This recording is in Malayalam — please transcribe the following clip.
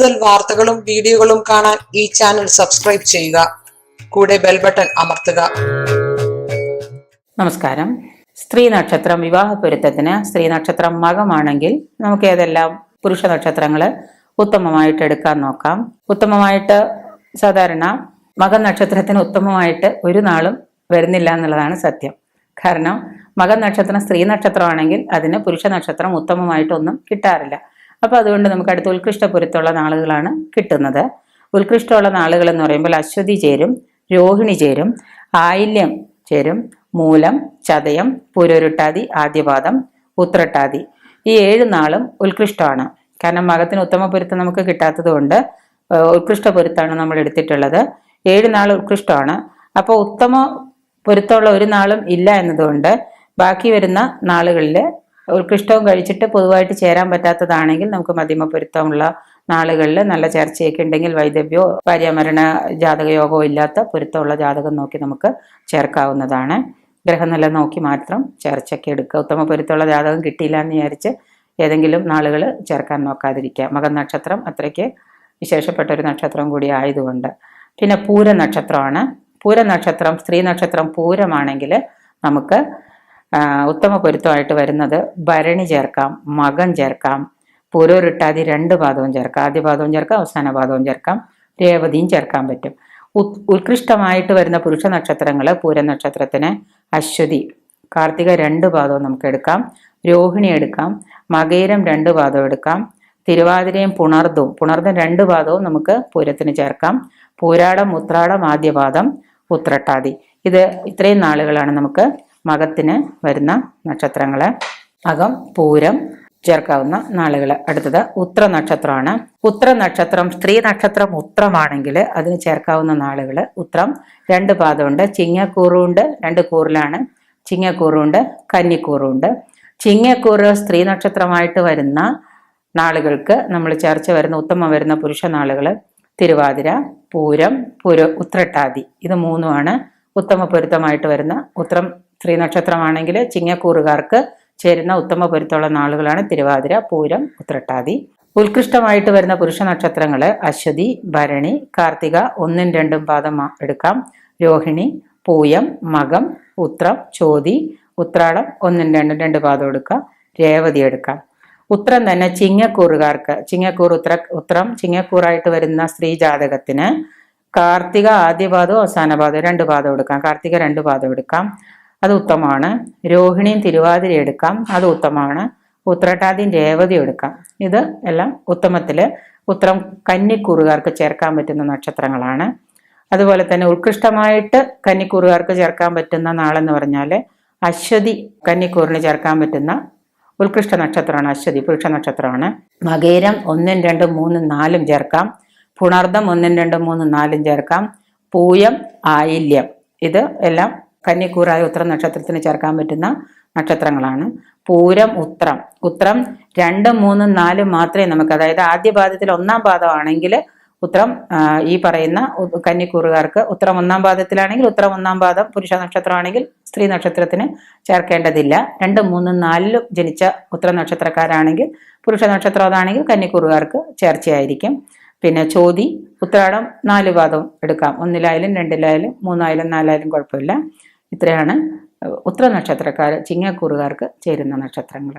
കൂടുതൽ വാർത്തകളും വീഡിയോകളും കാണാൻ ഈ ചാനൽ സബ്സ്ക്രൈബ് ചെയ്യുക. കൂടെ ബെൽ ബട്ടൺ അമർത്തുക. നമസ്കാരം. സ്ത്രീ നക്ഷത്രം വിവാഹ പൊരുത്തത്തിന് സ്ത്രീ നക്ഷത്രം മകമാണെങ്കിൽ നമുക്ക് ഏതെല്ലാം പുരുഷ നക്ഷത്രങ്ങൾ ഉത്തമമായിട്ട് എടുക്കാൻ നോക്കാം. ഉത്തമമായിട്ട് സാധാരണ മക നക്ഷത്രത്തിന് ഉത്തമമായിട്ട് ഒരു നാളും വരുന്നില്ല എന്നുള്ളതാണ് സത്യം. കാരണം മക നക്ഷത്രം സ്ത്രീ നക്ഷത്രമാണെങ്കിൽ അതിന് പുരുഷ നക്ഷത്രം ഉത്തമമായിട്ടൊന്നും കിട്ടാറില്ല. അപ്പോൾ അതുകൊണ്ട് നമുക്ക് അടുത്ത ഉത്കൃഷ്ട പൊരുത്തമുള്ള നാളുകളാണ് കിട്ടുന്നത്. ഉത്കൃഷ്ടമുള്ള നാളുകൾ എന്ന് പറയുമ്പോൾ അശ്വതി ചേരും, രോഹിണി ചേരും, ആയില്യം ചേരും, മൂലം, ചതയം, പൂരോരുട്ടാതി, ആദ്യപാദം, ഉത്രട്ടാതി. ഈ 7 നാളും ഉത്കൃഷ്ടമാണ്. കാരണം മകത്തിന് ഉത്തമ പൊരുത്തം നമുക്ക് കിട്ടാത്തത് കൊണ്ട് ഉത്കൃഷ്ട പൊരുത്താണ് നമ്മൾ എടുത്തിട്ടുള്ളത്. 7 നാൾ ഉത്കൃഷ്ടമാണ്. അപ്പോൾ ഉത്തമ പൊരുത്തമുള്ള ഒരു നാളും ഇല്ല എന്നതുകൊണ്ട് ബാക്കി വരുന്ന നാളുകളിൽ ഉത്കൃഷ്ടവും കഴിച്ചിട്ട് പൊതുവായിട്ട് ചേരാൻ പറ്റാത്തതാണെങ്കിൽ നമുക്ക് മധ്യമ പൊരുത്തമുള്ള നാളുകളിൽ നല്ല ചേർച്ചയൊക്കെ ഉണ്ടെങ്കിൽ വൈദവ്യോ ഭാര്യാമരണ ജാതകയോഗമോ ഇല്ലാത്ത പൊരുത്തമുള്ള ജാതകം നോക്കി നമുക്ക് ചേർക്കാവുന്നതാണ്. ഗ്രഹനില നോക്കി മാത്രം ചേർച്ചയ്ക്ക് എടുക്കുക. ഉത്തമ പൊരുത്തമുള്ള ജാതകം കിട്ടിയില്ല എന്ന് വിചാരിച്ച് ഏതെങ്കിലും നാളുകൾ ചേർക്കാൻ നോക്കാതിരിക്കുക. മക നക്ഷത്രം അത്രയ്ക്ക് വിശേഷപ്പെട്ട ഒരു നക്ഷത്രം കൂടി ആയതുകൊണ്ട്. പിന്നെ പൂര നക്ഷത്രമാണ്. പൂര നക്ഷത്രം സ്ത്രീ നക്ഷത്രം പൂരമാണെങ്കിൽ നമുക്ക് ഉത്തമ പൊരുത്തമായിട്ട് വരുന്നത് ഭരണി ചേർക്കാം, മകം ചേർക്കാം, പൂരോരുട്ടാതി 2 പാദവും ചേർക്കാം. ആദ്യ പാദവും ചേർക്കാം, അവസാന പാദവും ചേർക്കാം, രേവതിയും ചേർക്കാൻ പറ്റും. ഉത്കൃഷ്ടമായിട്ട് വരുന്ന പുരുഷ നക്ഷത്രങ്ങൾ പൂര നക്ഷത്രത്തിന് അശ്വതി, കാർത്തിക 2 പാദവും നമുക്ക് എടുക്കാം, രോഹിണി എടുക്കാം, മകയിരം 2 പാദവും എടുക്കാം, തിരുവാതിരയും പുണർദവും 2 പാദവും നമുക്ക് പൂരത്തിന് ചേർക്കാം, പൂരാടം, ഉത്രാടം, ആദ്യപാദം, ഉത്രട്ടാതി. ഇത്രയും നാളുകളാണ് നമുക്ക് മകത്തിന് വരുന്ന നക്ഷത്രങ്ങള്. മകം, പൂരം ചേർക്കാവുന്ന നാളുകൾ. അടുത്തത് ഉത്ര നക്ഷത്രമാണ്. ഉത്ര നക്ഷത്രം സ്ത്രീ നക്ഷത്രം ഉത്രമാണെങ്കിൽ അതിന് ചേർക്കാവുന്ന നാളുകൾ ഉത്രം 2 പാദമുണ്ട്, ചിങ്ങക്കൂറുണ്ട്, 2 കൂറിലാണ്, ചിങ്ങക്കൂറുണ്ട്, കന്നിക്കൂറുണ്ട്. ചിങ്ങക്കൂറ് സ്ത്രീ നക്ഷത്രമായിട്ട് വരുന്ന നാളുകൾക്ക് നമ്മൾ ചേർച്ച വരുന്ന ഉത്തമം വരുന്ന പുരുഷ നാളുകൾ തിരുവാതിര, പൂരം, ഉത്രട്ടാതി. ഇത് 3 ഉത്തമ പൊരുത്തമായിട്ട് വരുന്ന. ഉത്രം സ്ത്രീ നക്ഷത്രമാണെങ്കിൽ ചിങ്ങക്കൂറുകാർക്ക് ചേരുന്ന ഉത്തമ പൊരുത്തമുള്ള നാളുകളാണ് തിരുവാതിര, പൂരം, ഉത്രട്ടാതി. ഉത്കൃഷ്ടമായിട്ട് വരുന്ന പുരുഷ നക്ഷത്രങ്ങൾ അശ്വതി, ഭരണി, കാർത്തിക 1ഉം 2ഉം പാദം എടുക്കാം, രോഹിണി, പൂയം, മകം, ഉത്രം, ചോതി, ഉത്രാടം 1ഉം 2ഉം 2 പാദം എടുക്കാം, രേവതി എടുക്കാം. ഉത്രം തന്നെ ചിങ്ങക്കൂറുകാർക്ക് ഉത്രം ചിങ്ങക്കൂറായിട്ട് വരുന്ന സ്ത്രീ ജാതകത്തിന് കാർത്തിക ആദ്യപാദവും അവസാന പാദവും 2 പാദം എടുക്കാം, കാർത്തിക 2 പാദം എടുക്കാം, അത് ഉത്തമമാണ്. രോഹിണിയും തിരുവാതിര എടുക്കാം, അത് ഉത്തമമാണ്. ഉത്രട്ടാതിയും രേവതിയും എടുക്കാം. ഇത് എല്ലാം ഉത്തമത്തില് ഉത്രം കന്നിക്കൂറുകാർക്ക് ചേർക്കാൻ പറ്റുന്ന നക്ഷത്രങ്ങളാണ്. അതുപോലെ തന്നെ ഉത്കൃഷ്ടമായിട്ട് കന്നിക്കൂറുകാർക്ക് ചേർക്കാൻ പറ്റുന്ന നാളെന്ന് പറഞ്ഞാൽ അശ്വതി കന്നിക്കൂറിന് ചേർക്കാൻ പറ്റുന്ന ഉത്കൃഷ്ട നക്ഷത്രമാണ്. അശ്വതി പുരുഷ നക്ഷത്രമാണ്. മകേരം 1ഉം 2ഉം 3ഉം 4ഉം ചേർക്കാം, പുണർദം 1ഉം 2ഉം 3ഉം 4ഉം ചേർക്കാം, പൂയം, ആയില്യം ഇത് എല്ലാം കന്നിക്കൂറായ ഉത്തര നക്ഷത്രത്തിന് ചേർക്കാൻ പറ്റുന്ന നക്ഷത്രങ്ങളാണ്. പൂരം, ഉത്രം 2ഉം 3ഉം 4ഉം മാത്രമേ നമുക്ക്, അതായത് ആദ്യ പാദത്തിൽ 1ആം പാദമാണെങ്കിൽ ഉത്രം ഈ പറയുന്ന കന്നിക്കൂറുകാർക്ക് ഉത്രം 1ആം പാദത്തിലാണെങ്കിൽ ഉത്രം 1ആം പാദം പുരുഷ നക്ഷത്രമാണെങ്കിൽ സ്ത്രീ നക്ഷത്രത്തിന് ചേർക്കേണ്ടതില്ല. 2ഉം 3ഉം 4ഉം ജനിച്ച ഉത്തര നക്ഷത്രക്കാരാണെങ്കിൽ പുരുഷ നക്ഷത്രം അതാണെങ്കിൽ കന്നിക്കൂറുകാർക്ക് ചേർച്ചയായിരിക്കും. പിന്നെ ചോതി, ഉത്രാടം 4 പാദവും എടുക്കാം, 1ലായാലും 2ലായാലും 3ആയാലും 4ആയാലും കുഴപ്പമില്ല. ഇത്രയാണ് ഉത്തര നക്ഷത്രക്കാർ ചിങ്ങക്കൂറുകാർക്ക് ചേരുന്ന നക്ഷത്രങ്ങൾ.